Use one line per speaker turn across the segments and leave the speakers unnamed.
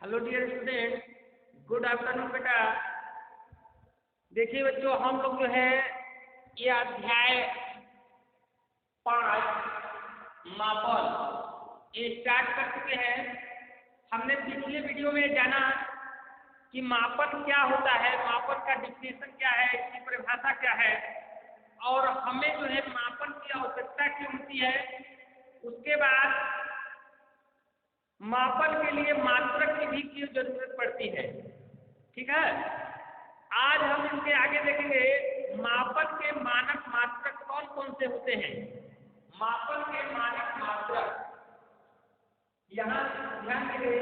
Hello dear student, good afternoon बेटा। देखिए बच्चों, हम लोग जो है ये अध्याय 5 मापन ये स्टार्ट कर चुके हैं। हमने पिछले वीडियो में जाना कि मापन क्या होता है, मापन का डिफिनेशन क्या है, इसकी परिभाषा क्या है और हमें जो है मापन की आवश्यकता क्यों होती है। उसके बाद मापन के लिए मात्रक की भी क्यों जरूरत पड़ती है। ठीक है, आज हम इसके आगे देखेंगे मापन के मानक मात्रक कौन कौन से होते हैं। मापन के मानक मात्रक, यहाँ ध्यान देंगे,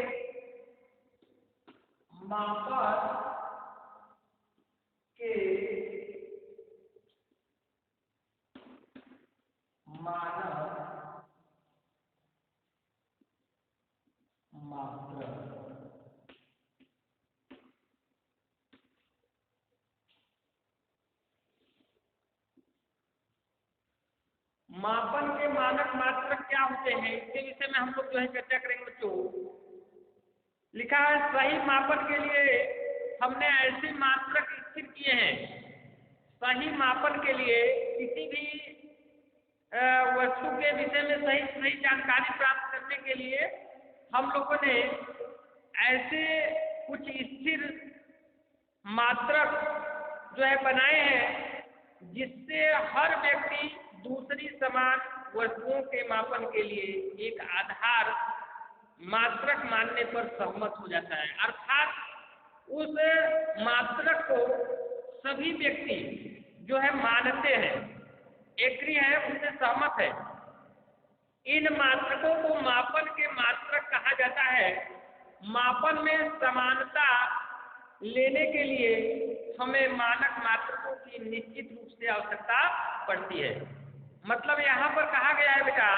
मापन के मानक मात्रक। मापन के मानक मात्रक क्या होते हैं, इसके विषय में हम लोग जो है चर्चा करेंगे बच्चों। लिखा है सही मापन के लिए हमने ऐसे मात्रक स्थिर किए हैं। सही मापन के लिए किसी भी वस्तु के विषय में सही जानकारी प्राप्त करने के लिए हम लोगों ने ऐसे कुछ स्थिर मात्रक जो है बनाए हैं, जिससे हर व्यक्ति दूसरी समान वस्तुओं के मापन के लिए एक आधार मात्रक मानने पर सहमत हो जाता है। अर्थात उस मात्रक को सभी व्यक्ति जो है मानते हैं, एग्री है, उससे सहमत है। इन मात्रकों को मापन के मात्रक कहा जाता है। मापन में समानता लेने के लिए हमें मानक मात्रकों की निश्चित रूप से आवश्यकता पड़ती है। मतलब यहाँ पर कहा गया है बेटा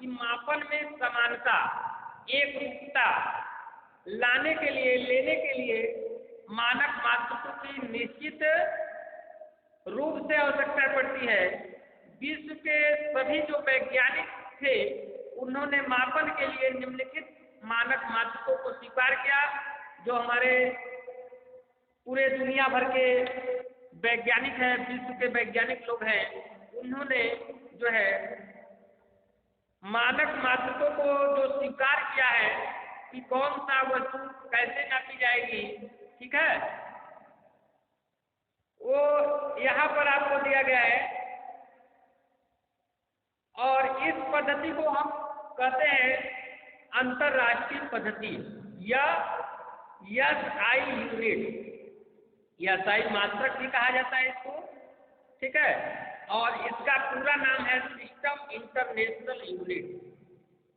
कि मापन में समानता, एक रूपता लाने के लिए, लेने के लिए मानक मात्रकों की निश्चित रूप से आवश्यकता पड़ती है। विश्व के सभी जो वैज्ञानिक थे, उन्होंने मापन के लिए निम्नलिखित मानक मात्रकों को स्वीकार किया। जो हमारे पूरे दुनिया भर के वैज्ञानिक हैं, विश्व के वैज्ञानिक लोग हैं, उन्होंने जो है मानक मात्रकों को जो स्वीकार किया है कि कौन सा वस्तु कैसे नापी जाएगी, ठीक है, वो यहाँ पर आपको दिया गया है। और इस पद्धति को हम कहते हैं अंतरराष्ट्रीय पद्धति या SI यूनिट, SI मात्रक भी कहा जाता है इसको, ठीक है। और इसका पूरा नाम है सिस्टम इंटरनेशनल यूनिट।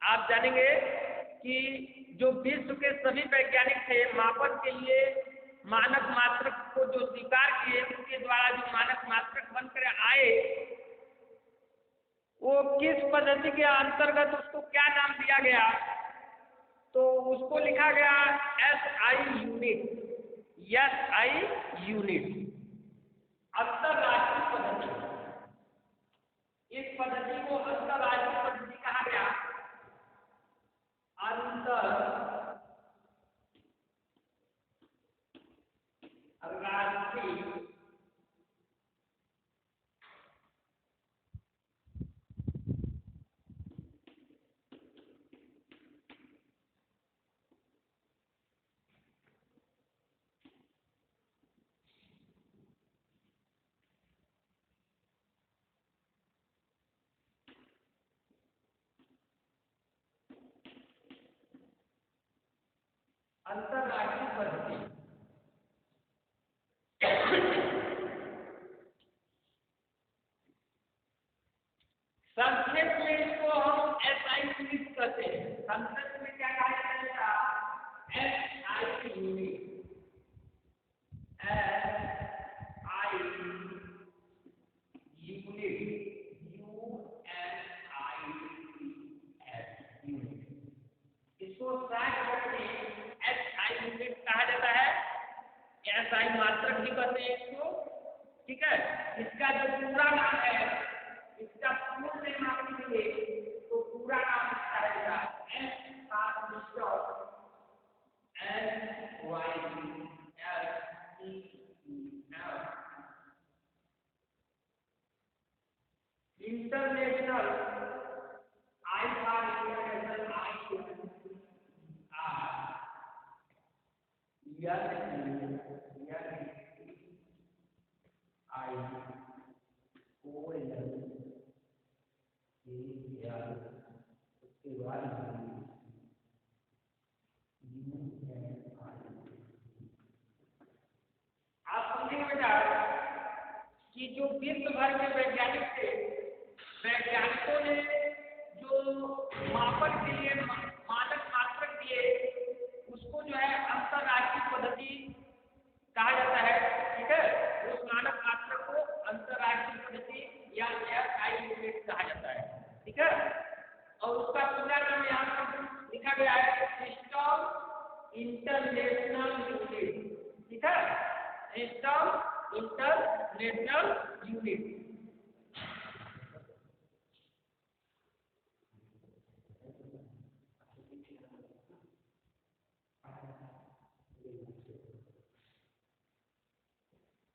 आप जानेंगे कि जो विश्व के सभी वैज्ञानिक थे, मापन के लिए मानक मात्रक को जो स्वीकार किए, उनके द्वारा जो मानक मात्रक बनकर आए, वो किस पद्धति के अंतर्गत उसको क्या नाम दिया गया, तो उसको लिखा गया SI यूनिट, SI यूनिट, अंतरराष्ट्रीय पद्धति। इस पद्धति को अंतरराष्ट्रीय पद्धति कहा गया। अंतरराष्ट्रीय अंतरराष्ट्रीय पद्धति। संक्षेप में इसको हम SI यूनिट कहते हैं। संक्षेप में क्या कहा जाता है? SI unit, SI unit, unit. इसको शॉर्ट में SI यूनिट कहा जाता है, SI मात्रक भी कहते हैं इसको, ठीक है। इसका जो पूरा नाम है, इसका पूर्ण नाम आप लिखेंगे तो पूरा नाम इसका रहेगा S का आप समझेंगे बेटा कि जो विश्व भर के वैज्ञानिक थे, वैज्ञानिकों ने जो मापन के लिए मानक मात्रक दिए उसको जो है अंतरराष्ट्रीय पद्धति कहा जाता है। ठीक है, उस मानक मात्रक को अंतरराष्ट्रीय पद्धति या SI यूनिट कहा जाता है। ठीक है, और उसका पूरा नाम यहाँ पर लिखा गया है, सिस्टम इंटरनेशनल यूनिट। ठीक है, सिस्टम इंटरनेशनल यूनिट।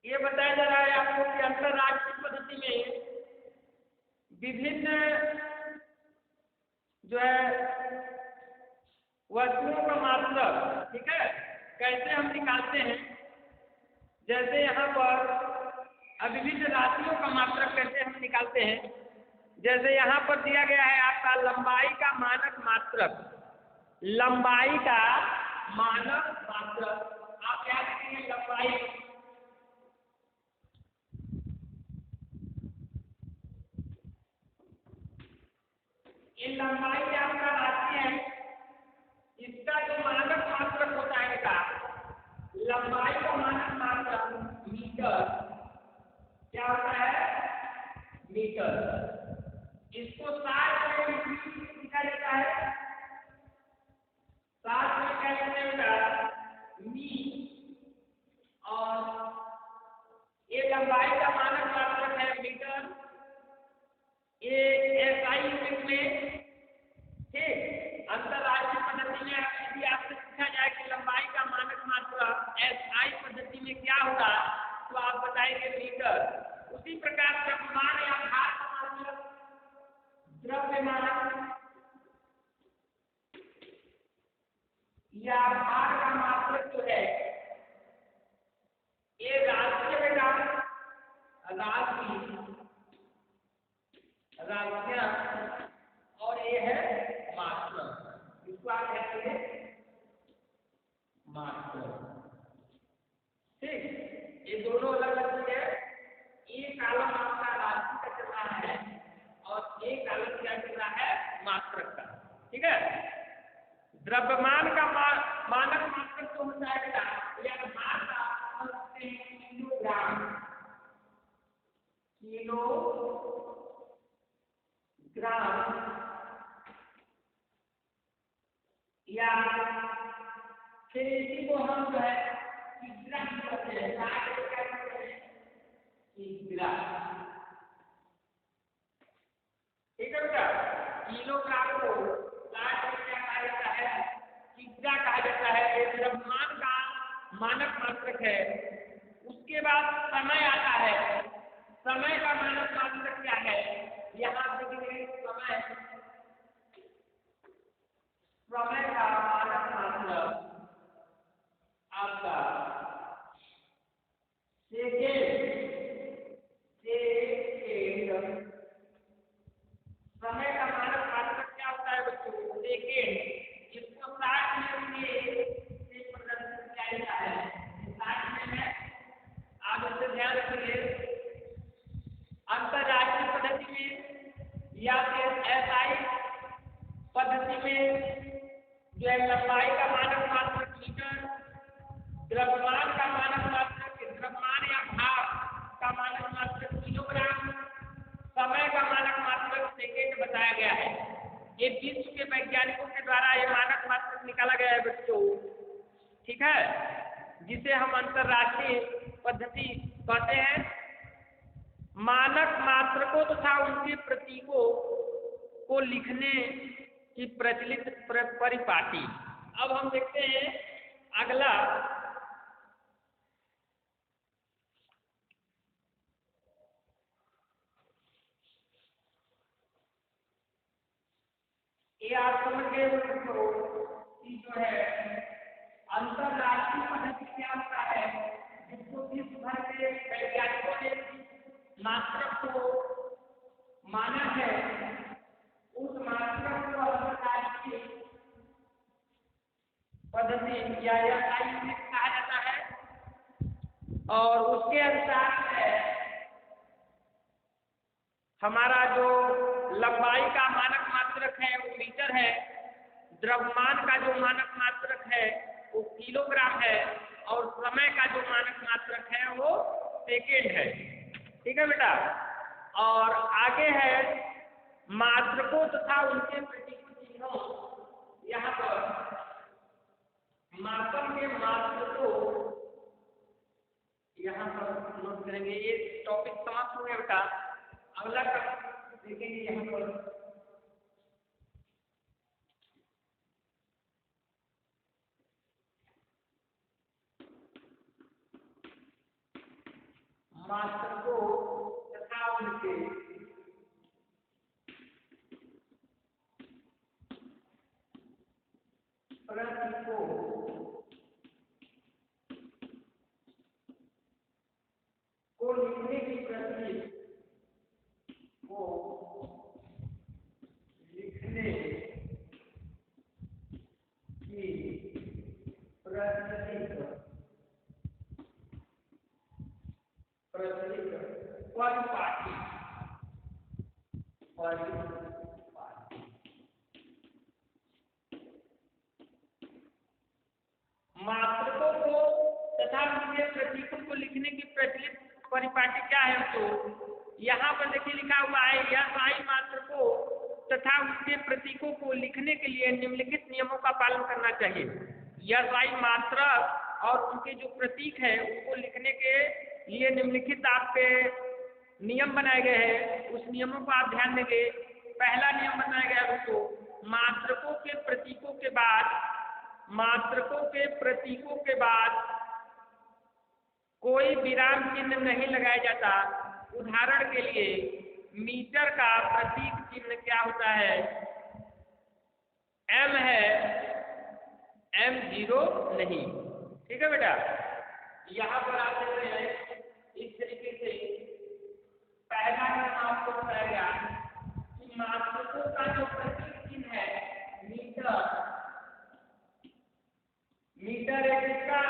ये बताया जा रहा है आपको कि अंतरराष्ट्रीय पद्धति में विभिन्न जो है वस्तुओं का मात्रक, ठीक है, कैसे हम निकालते हैं। जैसे यहाँ पर विभिन्न राशियों का मात्रक कैसे हम निकालते हैं। जैसे यहाँ पर दिया गया है आपका लंबाई का मानक मात्रक, लंबाई का मानक मात्रक आप क्या लिखेंगे, लंबाई। ये लंबाई आपका राशि है, इसका जो मानक मात्रक होता है का लंबाई का मानक मात्रक मीटर, क्या होता है, मीटर। इसको 60 में लिखा जाता है, 60 में क्या लिखते हैं मी, और ये लंबाई का मानक मात्रक है मीटर, ये SI यूनिट में। ठीक, अंतरराष्ट्रीय पद्धति में यदि आपसे पूछा जाए कि लंबाई का मानक मात्रक SI पद्धति में क्या होगा तो आप बताएंगे मीटर। उसी प्रकार द्रव्यमान या भार का मात्रक, द्रव्यमान या भार का मात्रक जो है ये राशि बेटा, राशियां, और ये है मात्रक, इसको आप कहते हैं मात्रक। ठीक, ये दोनों अलग अलग है। एक कॉलम आपका राशि का चल रहा है और एक कॉलम क्या चल रहा है, मात्रक का। ठीक है, द्रव्यमान का मानक मात्रक तो होता है बेटा या भार का किलोग्राम, किलोग्राम, या फिर इसी को हम जो है किग्रा कहते हैं, किग्रा। ठीक है बेटा, किलोग्राम को 60 में क्या कहा जाता है, किग्रा कहा जाता है। ये द्रव्यमान का मानक मात्रक है। उसके बाद समय आता है, समय का मानक मात्रक क्या है, यहाँ देखिए समय, समय का मानक मात्रक आपका सेकेंड, समय का मानक मात्रक क्या होता है बच्चों, सेकेंड। इसको 60 में प्रदर्शित किया जाता है, 60 में है। आप इससे ध्यान रखिए, अंतरराष्ट्रीय पद्धति में या फिर SI पद्धति में जो है लंबाई का मानक मात्रक मीटर, द्रव्यमान का मानक मात्रक, द्रव्यमान या भार का मानक मात्रक किलोग्राम, समय का मानक मात्रक सेकेंड बताया गया है। ये विश्व के वैज्ञानिकों के द्वारा ये मानक मात्रक निकाला गया है बच्चों। ठीक है, जिसे हम अंतरराष्ट्रीय पद्धति कहते हैं। मानक मात्रकों तथा उनके प्रतीकों को लिखने की प्रचलित परिपाटी। अब हम देखते हैं अगला, ये आप समझ गए कि जो है अंतरराष्ट्रीय पद्धति मात्रक को माना है उस मात्रक को अवकाश पद्धति या SI कहा जाता है। और उसके अनुसार है हमारा जो लंबाई का मानक मात्रक है वो मीटर है, द्रव्यमान का जो मानक मात्रक है वो किलोग्राम है, और समय का जो मानक मात्रक है वो सेकेंड है। ठीक है बेटा। और आगे है मात्रकों तथा उनके प्रतीक चिन्हों। यहाँ पर मापन के मात्रकों यहाँ पर नोट करेंगे। ये टॉपिक समाप्त हो गया बेटा। अगला देखेंगे यहाँ पर मात्रकों तथा उनके प्रतीकों को लिखने की प्रतीक को लिखने की परिपाटी मात्रकों को तथा उनके प्रतीकों को लिखने की प्रचलित परिपाटी क्या है? तो यहाँ पर देखिए लिखा हुआ है SI मात्रकों तथा उनके प्रतीकों को लिखने के लिए निम्नलिखित नियमों का पालन करना चाहिए। SI मात्रक और उनके जो प्रतीक है उनको लिखने के लिए निम्नलिखित आपके नियम बनाए गए हैं। उस नियमों को आप ध्यान देंगे। पहला नियम बताया गया है दोस्तों, मात्रकों के प्रतीकों के बाद कोई विराम चिन्ह नहीं लगाया जाता। उदाहरण के लिए मीटर का प्रतीक चिन्ह क्या होता है? M है, M0 नहीं। ठीक है बेटा। यहाँ पर आप देख रहे हैं इस तरीके से पहला नियम आपको बताया गया कि मात्रकों का जो प्रतीक चिन्ह है मीटर है, जिसका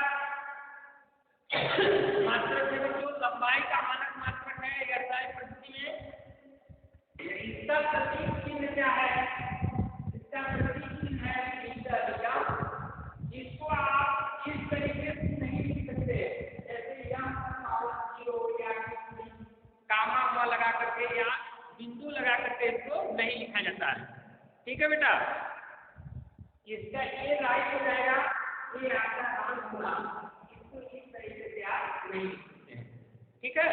मात्रक है जो लंबाई का मानक मात्रक है SI पद्धति में। इसका प्रतीक चिन्ह क्या है? इसका प्रतीक चिन्ह है मीटर। या इसको आप इस तरीके से नहीं लिख सकते जैसे M0 या कामा लगा करके या बिंदु लगा करके इसको नहीं लिखा जाता है। ठीक है बेटा। इसका ये राइट हो जाएगा, ये आपका काम होगा। इसको इस तरीके से आप नहीं लिख सकते हैं। ठीक है।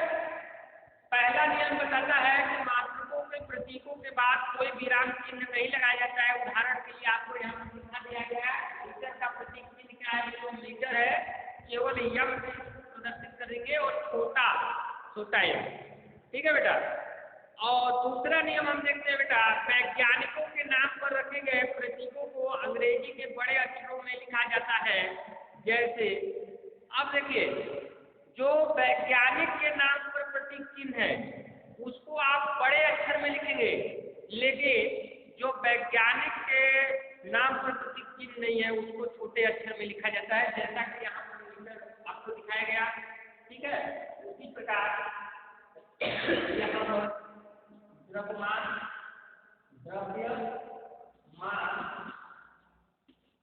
पहला नियम बताता है कि मात्रकों के प्रतीकों के बाद कोई विराम चिन्ह नहीं लगाया जाता है। उदाहरण के लिए आपको यहाँ पर दिखा दिया गया है मीटर का प्रतीक चिन्ह क्या है? जो मीटर है केवल M प्रदर्शित करेंगे और छोटा M। ठीक है बेटा। और दूसरा नियम हम देखते हैं बेटा, वैज्ञानिकों के नाम पर रखे गए प्रतीकों को अंग्रेजी के बड़े अक्षरों में लिखा जाता है। जैसे अब देखिए, जो वैज्ञानिक के नाम पर प्रतीक चिन्ह है उसको आप बड़े अक्षर में लिखेंगे, लेकिन जो वैज्ञानिक के नाम पर प्रतीक चिन्ह नहीं है उसको छोटे अक्षर में लिखा जाता है, जैसा कि यहाँ पर आपको दिखाया गया। ठीक है। उसी प्रकार यहाँ पर द्रव्यमान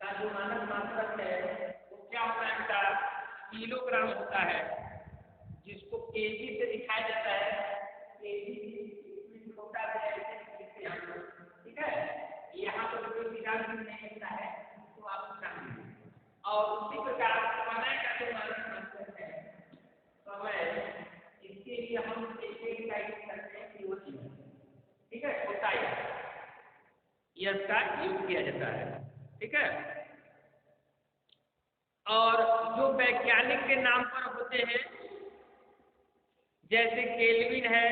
का जो मानक मात्रक है वो क्या होता है बेटा? किलोग्राम होता है, जिसको केजी से दिखाया जाता है। केजी छोटा है ऐसे हम लोग। ठीक है। यहाँ पर कोई विराम नहीं होता है, तो आप जानिए। और उसी प्रकार समय का जो मानक मात्रक है समय, इसके लिए हम एक टाइप करते हैं केवल। ठीक है। होता है इसका यूज किया जाता है। ठीक है। और जो वैज्ञानिक के नाम पर होते हैं जैसे केल्विन है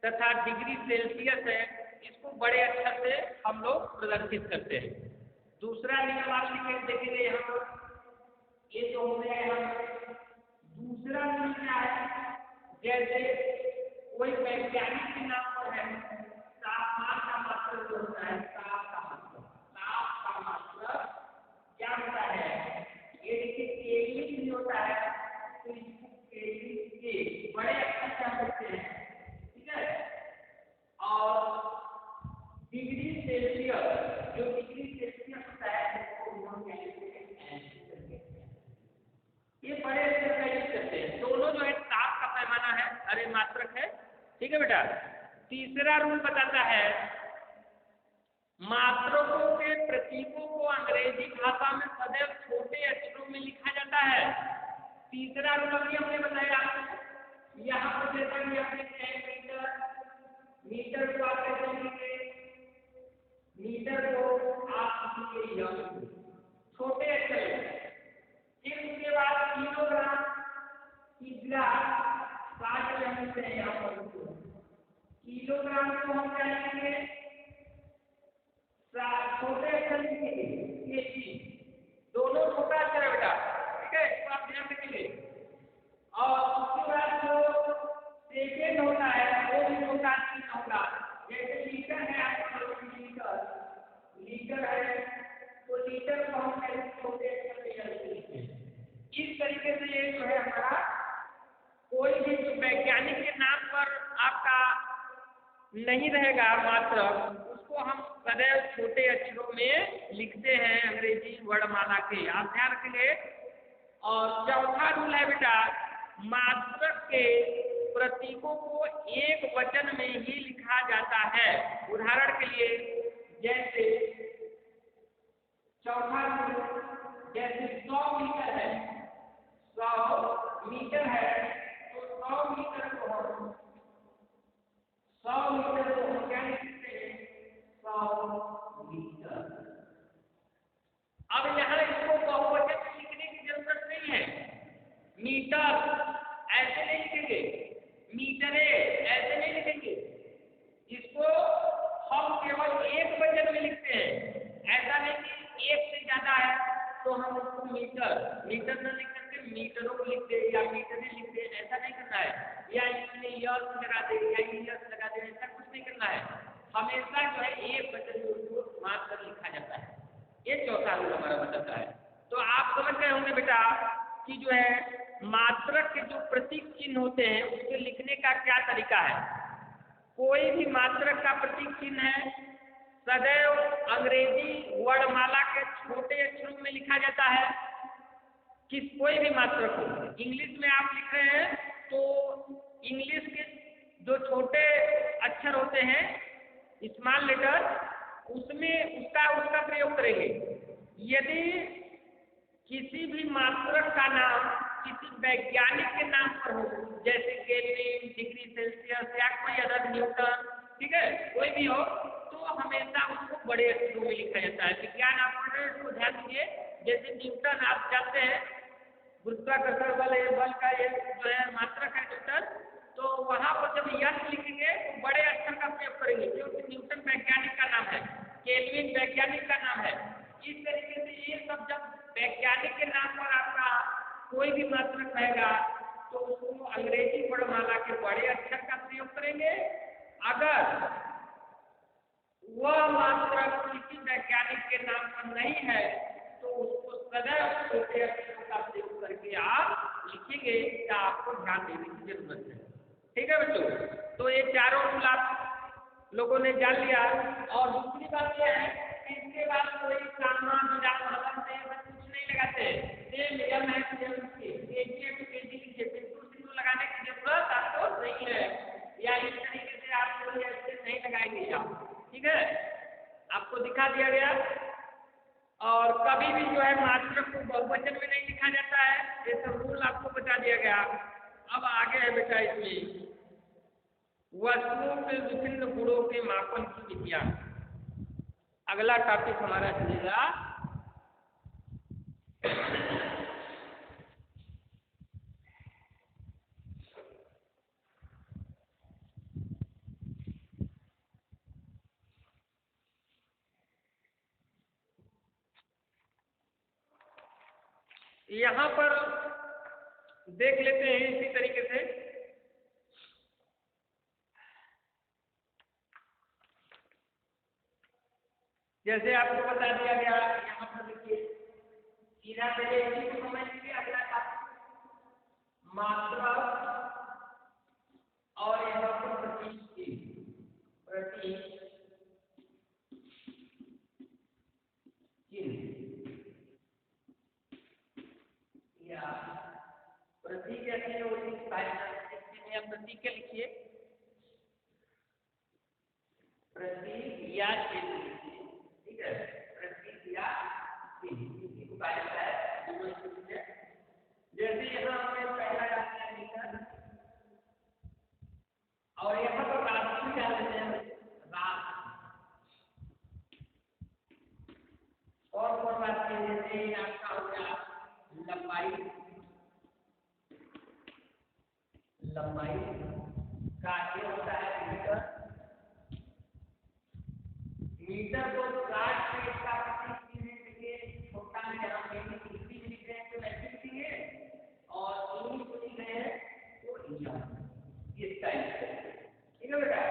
तथा डिग्री सेल्सियस है, इसको बड़े अक्षर से हम लोग प्रदर्शित करते हैं। दूसरा नियम आप देखेंगे यहाँ पर, ये तो हो गया यहाँ पर। दूसरा नियम क्या है? जैसे कोई वैज्ञानिक के नाम पर है, तापमान का मात्रक जो होता है, ताप का मात्रक क्या होता है? ये देखिए केल्विन भी होता है, तो इसको केल्विन के बड़े अक्षर से हम लिखते हैं, ठीक है। और डिग्री सेल्सियस, जो डिग्री सेल्सियस होता है उसको हम क्या लिखते हैं? ये बड़े अक्षर का यूज करते हैं। दोनों जो है ताप का पैमाना है, अरे मात्रक है, ठीक है बेटा। तीसरा रूल बताता है मात्रकों के प्रतीकों को अंग्रेजी भाषा में सदैव छोटे अक्षरों में लिखा जाता है। तीसरा रूल अभी हमने बताया आपको, यहाँ पर जैसा कि आपने मीटर, मीटर को आप कैसे लिखेंगे? मीटर को आप लिखेंगे छोटे अक्षर में। फिर उसके बाद किलोग्राम, किग्रा, 60 हम लिखते हैं यहाँ पर। किलोग्राम को हम क्या लिखेंगे? छोटे अक्षर लिखेंगे, ये चीज दोनों छोटा अक्षर है बेटा, ठीक है, इसको आप ध्यान रखेंगे। और उसके बाद जो सेकेंड होता है वो भी छोटा चिन्ह होगा, जैसे लीटर है आपका, लीटर है तो लीटर को हम छोटे अक्षर में लिखते हैं। इस तरीके से ये जो है हमारा कोई भी जो वैज्ञानिक के नाम पर आपका नहीं रहेगा मात्रक, उसको हम सदैव छोटे अक्षरों में लिखते हैं अंग्रेजी वर्णमाला के, आप ध्यान रखेंगे। और चौथा रूल है बेटा, मात्रक के प्रतीकों को एक वचन में ही लिखा जाता है। उदाहरण के लिए जैसे चौथा रूल, जैसे 100 मीटर है, 100 मीटर है, तो 100 मीटर को हम क्या लिखते हैं? 100 मीटर। अब यहाँ इसको बहुवचन में लिखने की जरूरत नहीं है। मीटर ऐसे नहीं लिखेंगे, मीटरे ऐसे नहीं लिखेंगे, इसको हम केवल एक वचन में लिखते हैं। ऐसा नहीं कि एक से ज्यादा है तो हम उसको मीटर न लिख करके मीटरों को लिखते या मीटरें लिखते, ऐसा नहीं करना है। या इसमें यस लगा दे या यस लगा दे, ऐसा कुछ नहीं करना है। हमेशा जो है एक वचन में उसको मात्र लिखा जाता है। ये चौथा रूल हमारा बताता है। तो आप समझ गए होंगे बेटा कि जो है मात्रक के जो प्रतीक चिन्ह होते हैं उसके लिखने का क्या तरीका है। कोई भी मात्रक का प्रतीक चिन्ह है सदैव अंग्रेजी वर्णमाला के छोटे अक्षरों में लिखा जाता है। कोई भी मात्रक हो, इंग्लिश में आप लिख रहे हैं तो इंग्लिश के जो छोटे अक्षर होते हैं स्मॉल लेटर, उसमें उसका प्रयोग करेंगे। यदि किसी भी मात्रक का नाम किसी वैज्ञानिक के नाम पर हो, जैसे केल्विन, डिग्री सेल्सियस या कोई अदर न्यूटन, ठीक है, कोई भी हो, तो हमेशा उसको बड़े अक्षरों में लिखा जाता है। विज्ञान आप पढ़ रहे हैं उसको ध्यान दीजिए, जैसे न्यूटन आप जानते हैं गुरुत्वाकर्षण बल का ये जो है मात्रक है न्यूटन, तो वहां पर जब यश लिखेंगे तो बड़े अक्षर का प्रयोग करेंगे, क्योंकि न्यूटन वैज्ञानिक का नाम है, केल्विन वैज्ञानिक का नाम है। इस तरीके से ये सब जब वैज्ञानिक के नाम पर आपका कोई भी मात्रक रहेगा तो उसको अंग्रेजी वर्णमाला के बड़े अक्षर का प्रयोग करेंगे। अगर वह मात्रक किसी वैज्ञानिक के नाम पर नहीं है तो उसको सदैव छोटे अक्षरों का प्रयोग करके आप लिखेंगे, या आपको ध्यान देने की जरूरत है। ठीक है बच्चों, तो ये चारों रूल आप लोगों ने जान लिया। और दूसरी बात यह है कि इसके बाद कोई सामान कुछ नहीं लगाते, सेम नियम है केजी लिखिए, बिंदु लगाने की जरूरत आपको नहीं है, या इस तरीके से आप कोई ऐसे नहीं लगाएंगे आप, ठीक है, आपको दिखा दिया गया। और कभी भी जो है मात्रक को बहुवचन में नहीं लिखा जाता है, ये सब रूल आपको बता दिया गया। अब आगे है बेटा इसमें वस्तुओं के विभिन्न गुणों के मापन की विधियां। अगला टॉपिक हमारा चलेगा यहाँ पर देख लेते हैं इसी तरीके से जैसे आपको बता दिया गया, यहाँ पर देखिए सीधा पहले इसी को समझ लीजिए। अगला था मात्रा और यहाँ पर प्रतीक या प्रतीक ऐसे होती है। प्रतीक के लिखिए, प्रतीक या चिन्ह लिखिए, ठीक है। प्रतीक या चिन्ह को कहा जाता है। जैसे यहाँ हमें पहला डालते हैं मीटर और यहाँ पर राशि डाल देते हैं राशि। और कौन बात है, जैसे आपका हो गया लंबाई, लंबाई का ये होता है मीटर। मीटर को 60 फीट का प्रतीक देखिए, छोटा में यहाँ पे डिग्री लिख रहे हैं तो ऐसे लिखेंगे, और इंच को लिख रहे हैं तो इस टाइप से, ठीक है बेटा।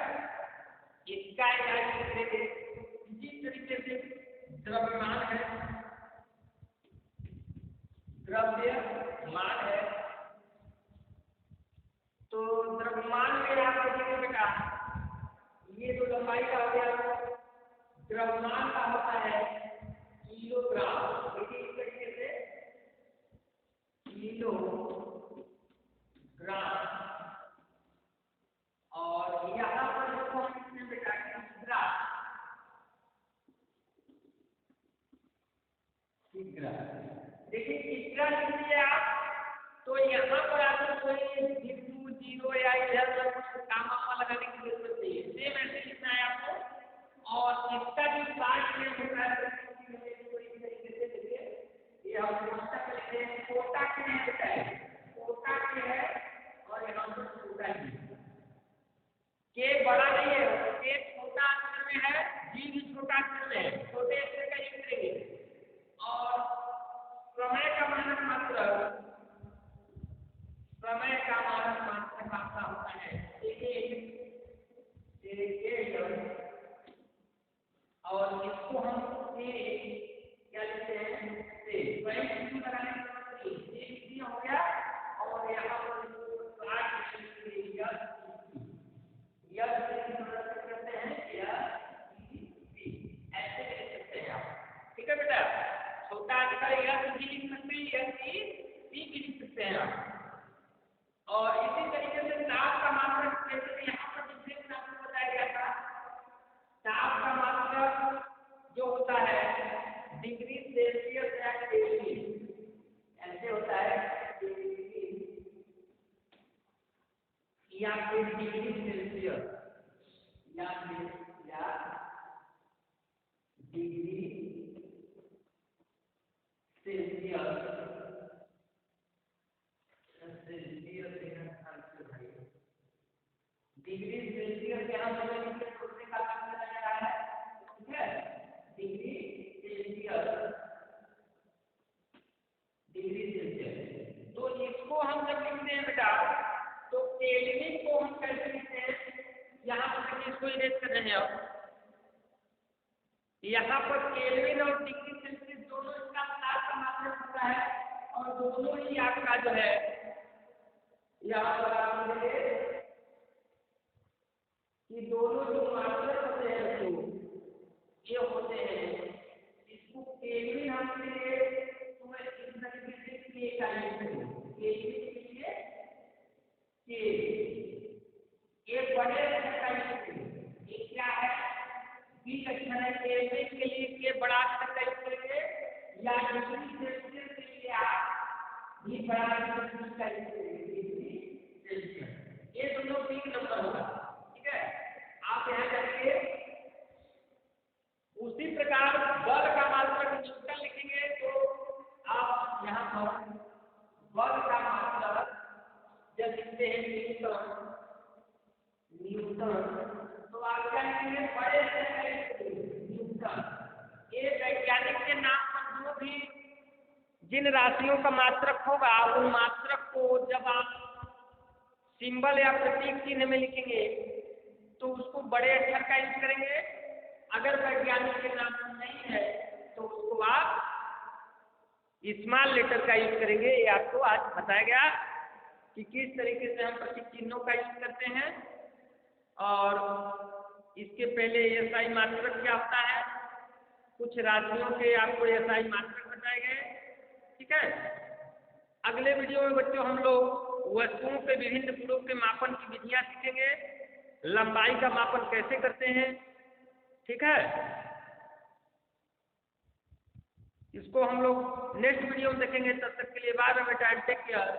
इसका इलाज करेंगे जिस तरीके से द्रव्यमान है, द्रव्यमान है, तो द्रव्यमान में आप देखिए बेटा, ये जो लंबाई का हो गया द्रव्यमान का होता है किलोग्राम। देखिए इस तरीके से किलोग्राम, और यहाँ पर इसको हम कितने बेटा किग्रा, किग्रा। देखिए किग्रा लिखिए आप, तो यहाँ पर आपको कोई बिंदु जीरो या इधर कुछ कामा लगाने की जरूरत नहीं है, सेम ऐसे लिखना है आपको। और इसका जो साइज में होता है ये हम पुस्तक लिखते हैं, कोटा के लिए होता है, कोटा के है, और यहाँ पर छोटा जी के बड़ा नहीं है, के छोटा अक्षर में है, जी भी छोटा अक्षर में है, छोटे अक्षर का यूज करेंगे। और समय का मानक मात्रक, समय का मानक मात्रक आपका होता है और इसको हम क्या लिखते हैं से, वही बिंदु लगाने की जरूरत नहीं, एक ही हो गया। और यहाँ पर करते हैं ऐसे लिख सकते हैं आप, ठीक है बेटा। छोटा अक्षर यह भी लिख सकते हैं, यह भी लिख सकते हैं आप। और इसी तरीके से ताप का मात्रक, जैसे यहाँ पर डिफरेंस आपको बताया गया था, ताप का मात्रक जो होता है डिग्री सेल्सियस या केल्विन, ऐसे होता है या फिर डिग्री सेल्सियस या डिग्री सेल्सियस, डिग्री सेल्सियस यहाँ पर छोटे का काम लगाया रहा है, ठीक है। डिग्री सेल्सियस, डिग्री सेल्सियस, तो इसको हम जब लिखते हैं बेटा, तो केल्विन को हम कैसे लिखते हैं, यहाँ पर इसको इरेज कर रहे हैं आप। यहाँ पर केल्विन और डिग्री सेल्सियस दोनों इसका ताप का मात्रक होता है, और दोनों ही आपका जो है यहाँ पर आप देखेंगे कि दोनों जो मात्रक होते हैं तो ये होते हैं, इसको केल्विन हम लिए तो मैं इस तरीके से के का यूज करूँ, केल्विन के लिए के, ये बड़े अक्षर का यूज करूँ, ये क्या है बीच अक्षर है, केल्विन के लिए के बड़ा अक्षर का यूज करेंगे, या डिग्री सेल्सियस के लिए आप भी बड़ा अक्षर का यूज करेंगे, ये दोनों बिग नंबर होगा, ठीक है। आप यहाँ जाएंगे, उसी प्रकार बल का मात्रक न्यूटन लिखेंगे, तो आप यहाँ पर बल का मात्रक जब लिखते हैं न्यूटन, तो आप क्या लिखेंगे बड़े न्यूटन। ये वैज्ञानिक के नाम पर जो भी जिन राशियों का मात्रक होगा, उन मात्रक को जब आप सिंबल या प्रतीक चिन्ह में लिखेंगे तो उसको बड़े अक्षर का यूज करेंगे, अगर वैज्ञानिक के नाम नहीं है तो उसको आप स्मॉल लेटर का यूज करेंगे। ये आपको आज बताया गया कि किस तरीके से हम प्रतीक चिन्हों का यूज करते हैं, और इसके पहले एसआई मात्रक क्या होता है, कुछ राशियों के आपको एसआई मात्रक बताए गए। ठीक है, अगले वीडियो में बच्चों हम लोग वस्तुओं के विभिन्न गुणों के मापन की विधियां सीखेंगे, लंबाई का मापन कैसे करते हैं। ठीक है, इसको हम लोग नेक्स्ट वीडियो में देखेंगे। तब तक के लिए बाय बाय बेटा, टेक केयर।